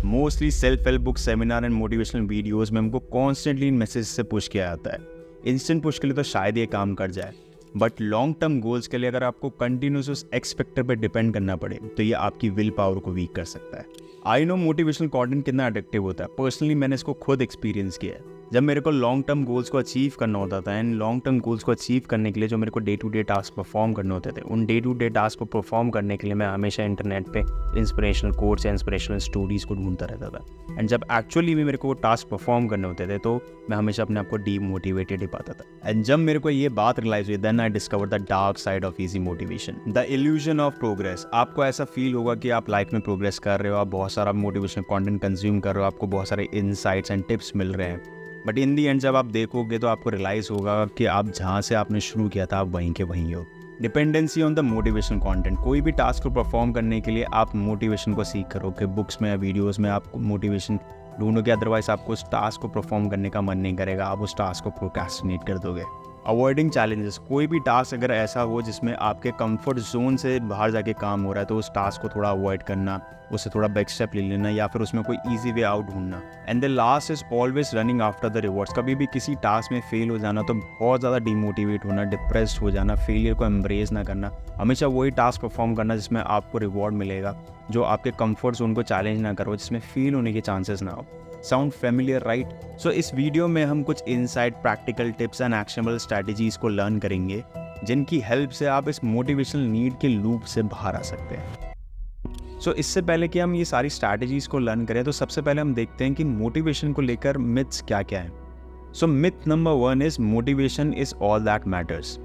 Mostly self help book, seminar and motivational videos में हमको constantly in message से push किया जाता है। इंस्टेंट पुश के लिए तो शायद ये काम कर जाए, बट लॉन्ग टर्म गोल्स के लिए अगर आपको कंटिन्यूस उस एक्स फैक्टर पर डिपेंड करना पड़े तो ये आपकी विल पावर को वीक कर सकता है। आई नो मोटिवेशनल कंटेंट कितना एडिक्टिव होता है। पर्सनली मैंने इसको खुद एक्सपीरियंस किया है। जब मेरे को लॉन्ग टर्म गोल्स को अचीव करना होता था, एंड लॉन्ग टर्म गोल्स को अचीव करने के लिए जो मेरे को day to day task perform करने होते थे, उन डे टू डे टास्क को परफॉर्म करने के लिए मैं हमेशा इंटरनेट पे इंस्पिरेशनल कोट्स या इंस्पिरेशनल स्टोरीज को ढूंढता रहता था। एंड जब एक्चुअली भी मेरे को वो टास्क परफॉर्म करने होते थे तो मैं हमेशा अपने आप को डीमोटिवेटेड ही पाता था। एंड जब मेरे को ये बात रियलाइज हुई, then I discover the dark side of easy motivation, the illusion of progress. आपको ऐसा फील होगा कि आप लाइफ में प्रोग्रेस कर रहे हो, आप बहुत सारा मोटिवेशनल कंटेंट कंज्यूम कर रहे हो, आपको बहुत सारे इनसाइट्स एंड टिप्स मिल रहे हैं, बट इन दी एंड जब आप देखोगे तो आपको रियलाइज होगा कि आप जहाँ से आपने शुरू किया था आप वहीं के वहीं हो। Dependency on the motivation content. कोई भी टास्क को परफॉर्म करने के लिए आप मोटिवेशन को सीख करोगे, बुक्स में या वीडियोस में आप मोटिवेशन ढूंढोगे, अदरवाइज आपको उस टास्क को परफॉर्म करने का मन नहीं करेगा, आप उस टास्क को प्रोक्रेस्टिनेट कर दोगे। Avoiding challenges. कोई भी टास्क अगर ऐसा हो जिसमें आपके कंफर्ट जोन से बाहर जाके काम हो रहा है तो उस टास्क को थोड़ा अवॉइड करना, उससे थोड़ा बैक स्टेप ले लेना या फिर उसमें कोई इजी वे आउट ढूंढना। And the last is always running after the rewards. कभी भी किसी टास्क में फेल हो जाना तो बहुत ज़्यादा डिमोटिवेट होना, डिप्रेस्ड हो जाना, फेलियर को एम्ब्रेस ना करना, हमेशा वही टास्क परफॉर्म करना जिसमें आपको रिवॉर्ड मिलेगा, जो आपके कंफर्ट जोन को चैलेंज ना करो, जिसमें फेल होने के चांसेस ना हो। Sound familiar right? सो इस वीडियो में हम कुछ insight, practical tips and actionable strategies को लर्न करेंगे जिनकी हेल्प से आप इस मोटिवेशनल नीड के लूप से बाहर आ सकते हैं। सो इससे पहले कि हम ये सारी स्ट्रैटेजीज को लर्न करें तो सबसे पहले हम देखते हैं कि मोटिवेशन को लेकर मिथ्स क्या क्या हैं। So myth number 1 is motivation is all that matters.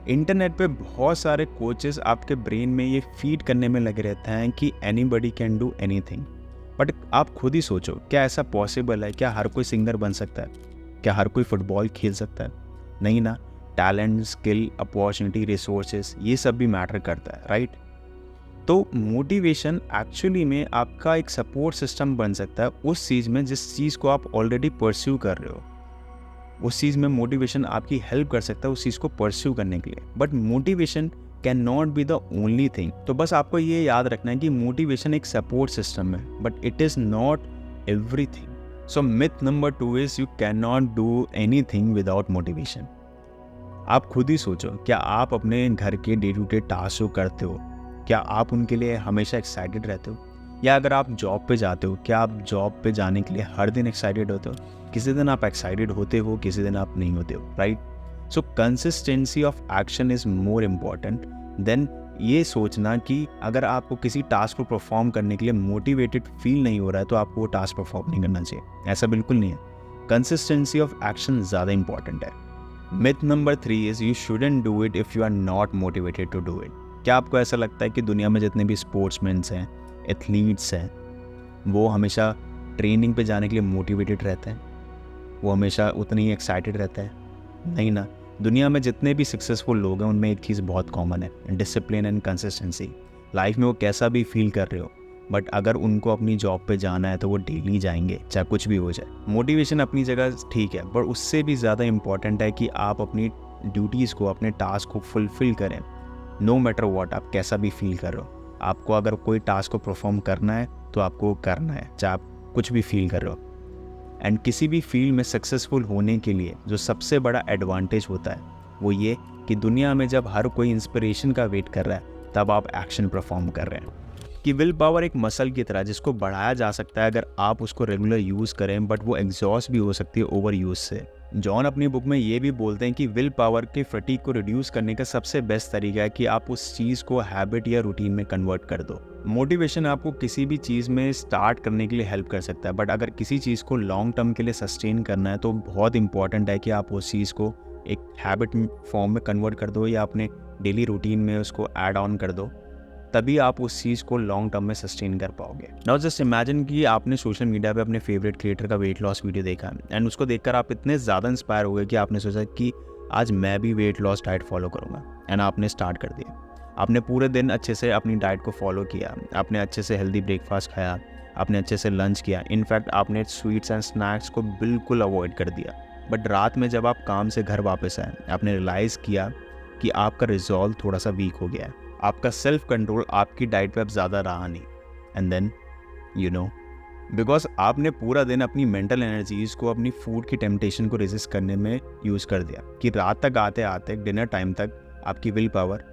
Internet पे बहुत सारे कोचेस आपके ब्रेन में ये फीड करने में लगे रहते हैं कि anybody can do anything, but आप खुद ही सोचो, क्या ऐसा पॉसिबल है? क्या हर कोई सिंगर बन सकता है? क्या हर कोई फुटबॉल खेल सकता है? नहीं ना। टैलेंट, स्किल, अपॉर्चुनिटी, रिसोर्सेज, ये सब भी मैटर करता है, राइट? तो मोटिवेशन एक्चुअली में आपका एक सपोर्ट सिस्टम बन सकता है उस चीज़ में जिस चीज़ को आप ऑलरेडी परस्यू कर रहे हो। उस चीज़ में मोटिवेशन आपकी हेल्प कर सकता है उस चीज़ को परस्यू करने के लिए, but motivation can not be the only thing. तो बस आपको ये याद रखना है कि मोटिवेशन एक सपोर्ट सिस्टम है, but it is not everything. So myth number 2 is you can not do anything without motivation. आप खुद ही सोचो, क्या आप अपने घर के डे टू डे टास्क जो करते हो, क्या आप उनके लिए हमेशा एक्साइटेड रहते हो? या अगर आप जॉब पे जाते हो, क्या आप जॉब पे जाने के लिए हर दिन एक्साइटेड होते हो? किसी दिन आप एक्साइटेड होते हो, किसी दिन आप नहीं होते हो, right? So consistency of action is more important than ये सोचना कि अगर आपको किसी टास्क को परफॉर्म करने के लिए मोटिवेटेड फील नहीं हो रहा है तो आपको वो टास्क परफॉर्म नहीं करना चाहिए। ऐसा बिल्कुल नहीं है। कंसिस्टेंसी ऑफ एक्शन ज़्यादा इंपॉर्टेंट है। Myth number 3 is you shouldn't do it if you are not motivated to do it. क्या आपको ऐसा लगता है कि दुनिया में जितने भी स्पोर्ट्समैन्स हैं, एथलीट्स हैं, वो हमेशा ट्रेनिंग पे जाने के लिए मोटिवेटेड रहते हैं? वो हमेशा उतने ही एक्साइटेड रहते हैं? नहीं ना। दुनिया में जितने भी सक्सेसफुल लोग हैं उनमें एक चीज़ बहुत कॉमन है, डिसिप्लिन एंड कंसिस्टेंसी। लाइफ में वो कैसा भी फील कर रहे हो, बट अगर उनको अपनी जॉब पे जाना है तो वो डेली जाएंगे, चाहे कुछ भी हो जाए। मोटिवेशन अपनी जगह ठीक है, पर उससे भी ज़्यादा इम्पॉर्टेंट है कि आप अपनी ड्यूटीज़ को, अपने टास्क को फुलफिल करें, नो मैटर व्हाट, आप कैसा भी फील कर रहे हो। आपको अगर कोई टास्क को परफॉर्म करना है तो आपको करना है, चाहे आप कुछ भी फील कर रहे हो। एंड किसी भी फील्ड में सक्सेसफुल होने के लिए जो सबसे बड़ा एडवांटेज होता है वो ये कि दुनिया में जब हर कोई इंस्पिरेशन का वेट कर रहा है तब आप एक्शन परफॉर्म कर रहे हैं। कि विल पावर एक मसल की तरह जिसको बढ़ाया जा सकता है अगर आप उसको रेगुलर यूज़ करें, बट वो एग्जॉस्ट भी हो सकती है ओवर यूज़ से। जॉन अपनी बुक में ये भी बोलते हैं कि विल पावर के फटीग को रिड्यूस करने का सबसे बेस्ट तरीका है कि आप उस चीज़ को हैबिट या रूटीन में कन्वर्ट कर दो। मोटिवेशन आपको किसी भी चीज़ में स्टार्ट करने के लिए हेल्प कर सकता है, बट अगर किसी चीज़ को लॉन्ग टर्म के लिए सस्टेन करना है तो बहुत इंपॉर्टेंट है कि आप उस चीज़ को एक हैबिट फॉर्म में कन्वर्ट कर दो या अपने डेली रूटीन में उसको ऐड ऑन कर दो, तभी आप उस चीज़ को लॉन्ग टर्म में सस्टेन कर पाओगे। नाउ जस्ट इमेजिन कि आपने सोशल मीडिया पे अपने फेवरेट क्रिएटर का वेट लॉस वीडियो देखा एंड उसको देखकर आप इतने ज़्यादा इंस्पायर हो गए कि आपने सोचा कि आज मैं भी वेट लॉस डाइट फॉलो करूँगा, एंड आपने स्टार्ट कर दिया। आपने पूरे दिन अच्छे से अपनी डाइट को फॉलो किया, आपने अच्छे से हेल्दी ब्रेकफास्ट खाया, आपने अच्छे से लंच किया, इनफैक्ट आपने स्वीट्स एंड स्नैक्स को बिल्कुल अवॉइड कर दिया। बट रात में जब आप काम से घर वापस आए, आपने रियलाइज़ किया कि आपका रिजॉल्व थोड़ा सा वीक हो गया है, आपका सेल्फ कंट्रोल आपकी डाइट पे अब ज़्यादा रहा नहीं, एंड देन बिकॉज आपने पूरा दिन अपनी मेंटल एनर्जीज को अपनी फूड की टेम्पटेशन को रेजिस्ट करने में यूज़ कर दिया कि रात तक आते आते डिनर टाइम तक आपकी विल पावर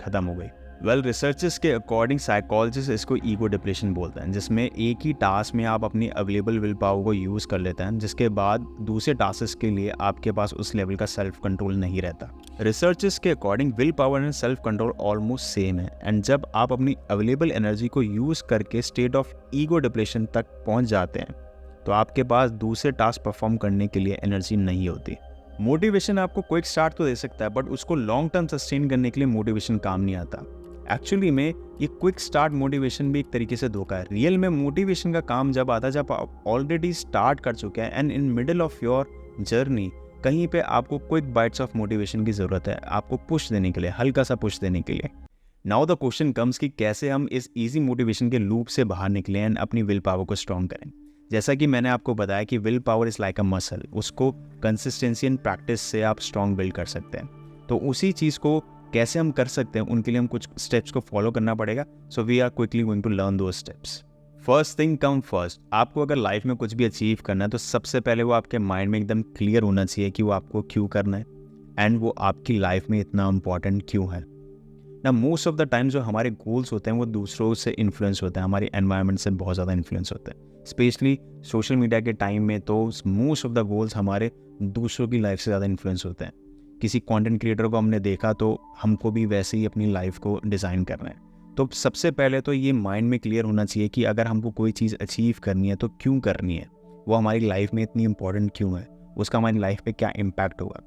ख़त्म हो गई। रिसर्चर्स के अकॉर्डिंग साइकोलॉजिस्ट इसको ईगो डिप्रेशन बोलते हैं, जिसमें एक ही टास्क में आप अपनी अवेलेबल विल पावर को यूज़ कर लेते हैं, जिसके बाद दूसरे टास्क के लिए आपके पास उस लेवल का सेल्फ कंट्रोल नहीं रहता। रिसर्चर्स के according will power and self control almost same है, एंड जब आप अपनी अवेलेबल एनर्जी को यूज़ करके स्टेट ऑफ ईगो डिप्रेशन तक पहुँच जाते हैं तो आपके पास दूसरे टास्क परफॉर्म करने के लिए एनर्जी नहीं होती। मोटिवेशन आपको क्विक स्टार्ट तो दे सकता है, बट उसको लॉन्ग टर्म सस्टेन करने के लिए मोटिवेशन काम नहीं आता। एक्चुअली में ये क्विक स्टार्ट मोटिवेशन भी एक तरीके से धोखा है। रियल में मोटिवेशन का काम जब आता है जब आप ऑलरेडी स्टार्ट कर चुके हैं and in middle of your journey कहीं पे आपको क्विक बाइट्स ऑफ मोटिवेशन की ज़रूरत है, आपको पुश देने के लिए, हल्का सा पुश देने के लिए। नाउ द क्वेश्चन कम्स कि कैसे हम इस ईजी मोटिवेशन के लूप से बाहर निकलें एंड अपनी विल पावर को स्ट्रॉन्ग करें। जैसा कि मैंने आपको बताया कि will power is like a muscle, उसको कंसिस्टेंसी एंड प्रैक्टिस से आप स्ट्रॉन्ग बिल्ड कर सकते हैं। तो उसी चीज़ को कैसे हम कर सकते हैं उनके लिए हम कुछ स्टेप्स को फॉलो करना पड़ेगा। So we are quickly going to learn those steps. First thing come first, आपको अगर लाइफ में कुछ भी अचीव करना है तो सबसे पहले वो आपके माइंड में एकदम क्लियर होना चाहिए कि वो आपको क्यों करना है एंड वो आपकी लाइफ में इतना इंपॉर्टेंट क्यों है ना। मोस्ट ऑफ द टाइम जो हमारे गोल्स होते हैं वो दूसरों से इन्फ्लुएंस होते हैं, हमारे एनवायरनमेंट से बहुत ज़्यादा इन्फ्लुएंस होते हैं। स्पेशली सोशल मीडिया के टाइम में तो मोस्ट ऑफ द गोल्स हमारे दूसरों की लाइफ से ज़्यादा इन्फ्लुएंस होते हैं। किसी कंटेंट क्रिएटर को हमने देखा तो हमको भी वैसे ही अपनी लाइफ को डिज़ाइन करना है। तो सबसे पहले तो ये माइंड में क्लियर होना चाहिए कि अगर हमको कोई चीज़ अचीव करनी है तो क्यों करनी है, वो हमारी लाइफ में इतनी इंपॉर्टेंट क्यों है, उसका हमारी लाइफ पे क्या इम्पैक्ट होगा।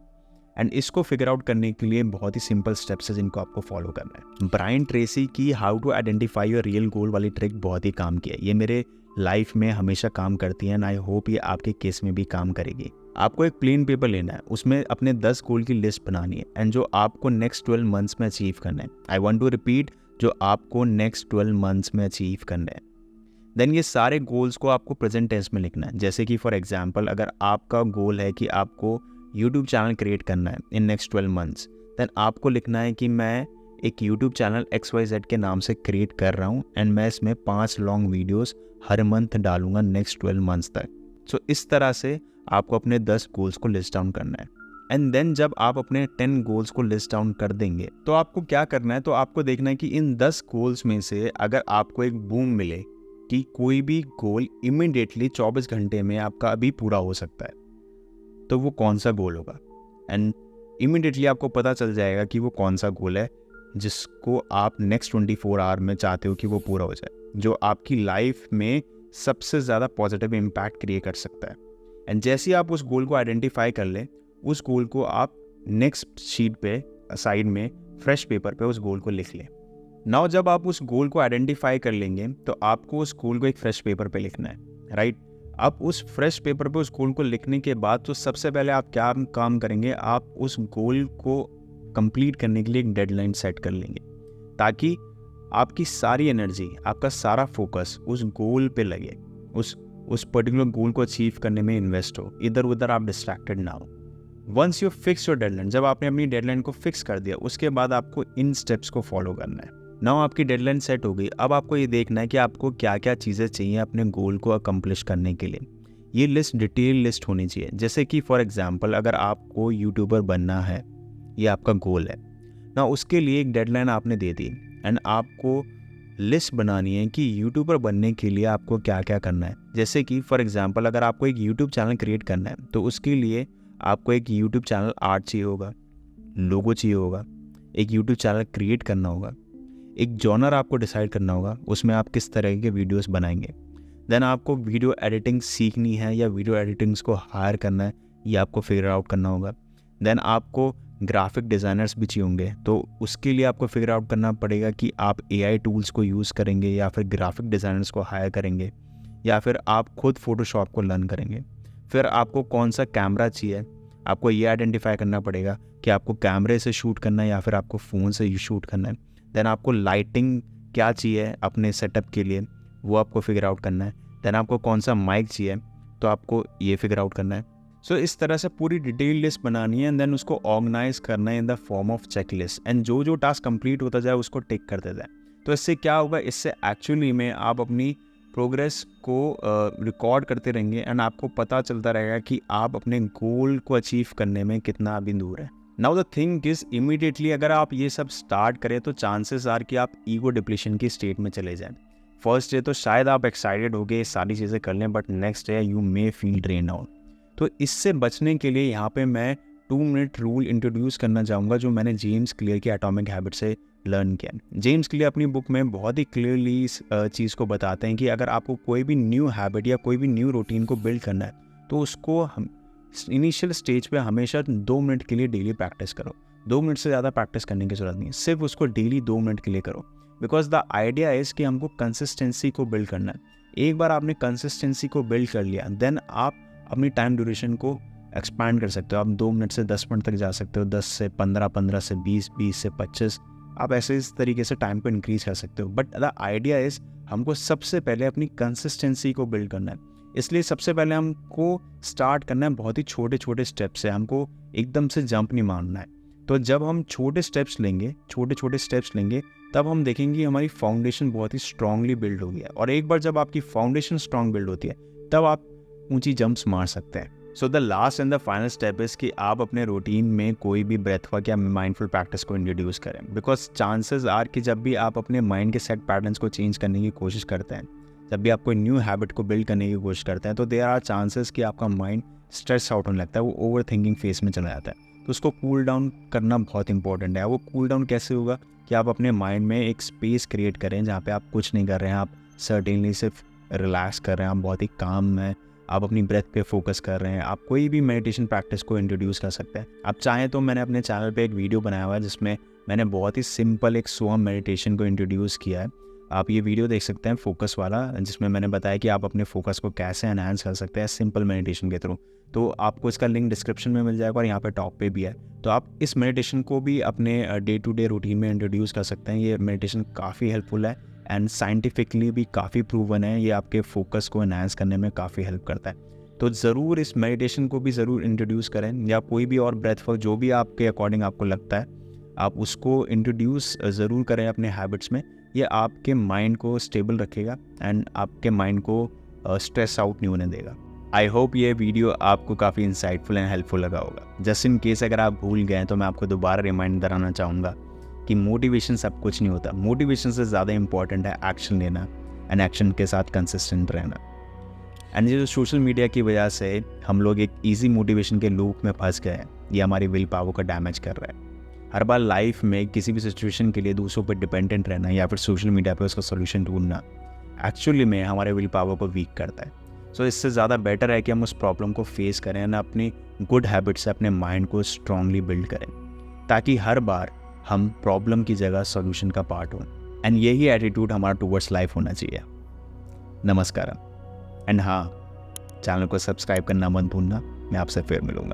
एंड इसको फिगर आउट करने के लिए बहुत ही सिंपल स्टेप्स है जिनको आपको फॉलो करना है। ब्रायन ट्रेसी की how to identify your real goal वाली ट्रिक बहुत ही काम किया है। ये मेरे लाइफ में हमेशा काम करती है एंड आई होप ये आपके केस में भी काम करेगी। आपको एक प्लेन पेपर लेना है, उसमें अपने 10 गोल की लिस्ट बनानी है एंड जो आपको नेक्स्ट 12 मंथ्स में अचीव करना है। आई वांट टू रिपीट, जो आपको नेक्स्ट 12 मंथ्स में अचीव करना है। देन ये सारे गोल्स को आपको प्रेजेंट टेंस में लिखना है। जैसे कि फॉर एग्जांपल अगर आपका गोल है कि आपको यूट्यूब चैनल क्रिएट करना है इन नेक्स्ट 12 मंथ्स, देन आपको लिखना है कि मैं एक यूट्यूब चैनल XYZ के नाम से क्रिएट कर रहा हूँ एंड मैं इसमें 5 लॉन्ग वीडियोस हर मंथ डालूंगा नेक्स्ट 12 मंथ्स तक। सो इस तरह से आपको अपने 10 गोल्स को लिस्ट डाउन करना है। एंड देन जब आप अपने 10 गोल्स को लिस्ट डाउन कर देंगे तो आपको क्या करना है, तो आपको देखना है कि इन 10 गोल्स में से अगर आपको एक बूम मिले कि कोई भी गोल इमीडिएटली 24 घंटे में आपका अभी पूरा हो सकता है, तो वो कौन सा गोल होगा। एंड इमीडिएटली आपको पता चल जाएगा कि वो कौन सा गोल है जिसको आप नेक्स्ट 24 आवर में चाहते हो कि वो पूरा हो जाए, जो आपकी लाइफ में सबसे ज़्यादा पॉजिटिव इम्पैक्ट क्रिएट कर सकता है। एंड जैसे ही आप उस गोल को आइडेंटिफाई कर लें, उस गोल को आप नेक्स्ट शीट पे साइड में फ्रेश पेपर पे उस गोल को लिख लें। नाउ जब आप उस गोल को आइडेंटिफाई कर लेंगे तो आपको उस गोल को एक फ्रेश पेपर पे लिखना है, राइट। अब उस फ्रेश पेपर पे उस गोल को लिखने के बाद तो सबसे पहले आप क्या काम करेंगे, आप उस गोल को कंप्लीट करने के लिए एक डेडलाइन सेट कर लेंगे ताकि आपकी सारी एनर्जी, आपका सारा फोकस उस गोल पे लगे, उस पर्टिकुलर गोल को अचीव करने में इन्वेस्ट हो, इधर उधर आप डिस्ट्रैक्टेड ना हो। Once you fix your deadline, जब आपने अपनी डेडलाइन को फिक्स कर दिया उसके बाद आपको इन स्टेप्स को फॉलो करना है। नाउ आपकी डेडलाइन सेट हो गई, अब आपको ये देखना है कि आपको क्या क्या चीज़ें चाहिए अपने गोल को अकम्प्लिश करने के लिए। ये लिस्ट डिटेल लिस्ट होनी चाहिए। जैसे कि फॉर एग्जांपल अगर आपको यूट्यूबर बनना है, ये आपका गोल है ना, उसके लिए एक डेडलाइन आपने दे दी एंड आपको लिस्ट बनानी है कि यूट्यूबर बनने के लिए आपको क्या क्या करना है। जैसे कि फॉर एग्जांपल अगर आपको एक यूट्यूब चैनल क्रिएट करना है तो उसके लिए आपको एक यूट्यूब चैनल आर्ट चाहिए होगा, लोगो चाहिए होगा, एक यूट्यूब चैनल क्रिएट करना होगा, एक जॉनर आपको डिसाइड करना होगा, उसमें आप किस तरह के वीडियोस बनाएंगे। देन आपको वीडियो एडिटिंग सीखनी है या वीडियो एडिटिंग्स को हायर करना है, ये आपको फिगर आउट करना होगा। देन आपको ग्राफिक डिज़ाइनर्स भी चाहिए होंगे, तो उसके लिए आपको फिगर आउट करना पड़ेगा कि आप AI टूल्स को यूज़ करेंगे या फिर ग्राफिक डिज़ाइनर्स को हायर करेंगे या फिर आप खुद फ़ोटोशॉप को लर्न करेंगे। फिर आपको कौन सा कैमरा चाहिए, आपको ये आइडेंटिफाई करना पड़ेगा कि आपको कैमरे से शूट करना है या फिर आपको फ़ोन से शूट करना है। देन आपको लाइटिंग क्या चाहिए अपने सेटअप के लिए, वो आपको फिगर आउट करना है। देन आपको कौन सा माइक चाहिए, तो आपको ये फिगर आउट करना है। सो इस तरह से पूरी डिटेल लिस्ट बनानी है एंड देन उसको ऑर्गेनाइज करना है in the form of check list. And जो जो टास्क कंप्लीट होता जाए उसको टिक करते जाए। तो इससे क्या होगा, इससे एक्चुअली में आप अपनी प्रोग्रेस को रिकॉर्ड करते रहेंगे एंड आपको पता चलता रहेगा कि आप अपने गोल को अचीव करने में कितना अभी दूर है। Now the thing is immediately अगर आप ये सब स्टार्ट करें तो चांसेस आर कि आप ईगो डिप्लीशन की स्टेट में चले जाएं। फर्स्ट डे तो शायद आप एक्साइटेड हो गए सारी चीज़ें कर लें, but next day you may feel drain out. तो इससे बचने के लिए यहाँ पे मैं 2 मिनट रूल इंट्रोड्यूस करना चाहूँगा जो मैंने जेम्स क्लियर की एटॉमिक हैबिट से लर्न किया। जेम्स क्लियर अपनी बुक में बहुत ही क्लियरली इस चीज़ को बताते हैं कि अगर आपको कोई भी न्यू हैबिट या कोई भी न्यू रूटीन को बिल्ड करना है तो उसको हम इनिशियल स्टेज पे हमेशा 2 मिनट के लिए डेली प्रैक्टिस करो। 2 मिनट से ज़्यादा प्रैक्टिस करने की ज़रूरत नहीं है, सिर्फ उसको डेली 2 मिनट के लिए करो। बिकॉज द आइडिया इज़ कि हमको कंसिस्टेंसी को बिल्ड करना है। एक बार आपने कंसिस्टेंसी को बिल्ड कर लिया देन आप अपनी टाइम ड्यूरेशन को एक्सपैंड कर सकते हो। आप 2 मिनट से 10 मिनट तक जा सकते हो, 10 से 15, 15 से 20, 20 से 25, आप ऐसे इस तरीके से टाइम को इंक्रीज कर सकते हो। बट द आइडिया इज़ हमको सबसे पहले अपनी कंसिस्टेंसी को बिल्ड करना है। इसलिए सबसे पहले हमको स्टार्ट करना है बहुत ही छोटे छोटे स्टेप्स से, हमको एकदम से जंप नहीं मारना है। तो जब हम छोटे छोटे स्टेप्स लेंगे तब हम देखेंगे हमारी फाउंडेशन बहुत ही स्ट्रांगली बिल्ड हो गया है। और एक बार जब आपकी फाउंडेशन स्ट्रांग बिल्ड होती है तब आप ऊंची जंप्स मार सकते हैं। So the last and the final step is कि आप अपने रूटीन में कोई भी ब्रेथ वर्क या माइंडफुल प्रैक्टिस को इंट्रोड्यूस करें। बिकॉज चांसेस आर कि जब भी आप अपने माइंड के सेट पैटर्न्स को चेंज करने की कोशिश करते हैं, जब भी आप कोई न्यू हैबिट को बिल्ड करने की कोशिश करते हैं, तो देयर आर चांसेस कि आपका माइंड स्ट्रेस आउट होने लगता है, वो ओवर थिंकिंग फेस में चला जाता है। तो उसको कूल डाउन करना बहुत इंपॉर्टेंट है। वो कूल डाउन कैसे होगा कि आप अपने माइंड में एक स्पेस क्रिएट करें जहाँ पे आप कुछ नहीं कर रहे हैं, आप सर्टेनली सिर्फ रिलैक्स कर रहे हैं, आप बहुत ही काम है, आप अपनी ब्रेथ पे फोकस कर रहे हैं। आप कोई भी मेडिटेशन प्रैक्टिस को इंट्रोड्यूस कर सकते हैं। आप चाहें तो मैंने अपने चैनल पे एक वीडियो बनाया हुआ है जिसमें मैंने बहुत ही सिंपल एक सोहम मेडिटेशन को इंट्रोड्यूस किया है। आप ये वीडियो देख सकते हैं फोकस वाला, जिसमें मैंने बताया कि आप अपने फोकस को कैसे एनहांस कर सकते हैं सिंपल मेडिटेशन के थ्रू। तो आपको इसका लिंक डिस्क्रिप्शन में मिल जाएगा और यहाँ पे टॉप पे भी है। तो आप इस मेडिटेशन को भी अपने डे टू डे रूटीन में इंट्रोड्यूस कर सकते हैं। ये मेडिटेशन काफ़ी हेल्पफुल है एंड साइंटिफिकली भी काफ़ी प्रूवन है। ये आपके फोकस को एनहांस करने में काफ़ी हेल्प करता है। तो ज़रूर इस मेडिटेशन को भी ज़रूर इंट्रोड्यूस करें, या कोई भी और ब्रेथ वर्क जो भी आपके अकॉर्डिंग आपको लगता है आप उसको इंट्रोड्यूस ज़रूर करें अपने हैबिट्स में। ये आपके माइंड को स्टेबल रखेगा एंड आपके माइंड को स्ट्रेस आउट नहीं होने देगा। आई होप ये वीडियो आपको काफ़ी इंसाइटफुल एंड हेल्पफुल लगा होगा। जस्ट इन केस अगर आप भूल गए तो मैं आपको दोबारा रिमाइंड कराना चाहूँगा कि मोटिवेशन सब कुछ नहीं होता। मोटिवेशन से ज़्यादा इंपॉर्टेंट है एक्शन लेना एंड एक्शन के साथ कंसिस्टेंट रहना। एंड ये जो सोशल मीडिया की वजह से हम लोग एक ईजी मोटिवेशन के लूप में फंस गए हैं, ये हमारी विल पावर को डैमेज कर रहा है। हर बार लाइफ में किसी भी सिचुएशन के लिए दूसरों पर डिपेंडेंट रहना या फिर सोशल मीडिया पे उसका सोल्यूशन ढूंढना एक्चुअली में हमारे विल पावर को वीक करता है। सो इससे ज़्यादा बेटर है कि हम उस प्रॉब्लम को फेस करें ना, अपनी गुड हैबिट से अपने माइंड को स्ट्रांगली बिल्ड करें ताकि हर बार हम प्रॉब्लम की जगह सोल्यूशन का पार्ट हों। एंड यही एटीट्यूड हमारा टूवर्ड्स लाइफ होना चाहिए। नमस्कार। एंड हाँ, चैनल को सब्सक्राइब करना मत भूलना। मैं आपसे फिर मिलूँगा।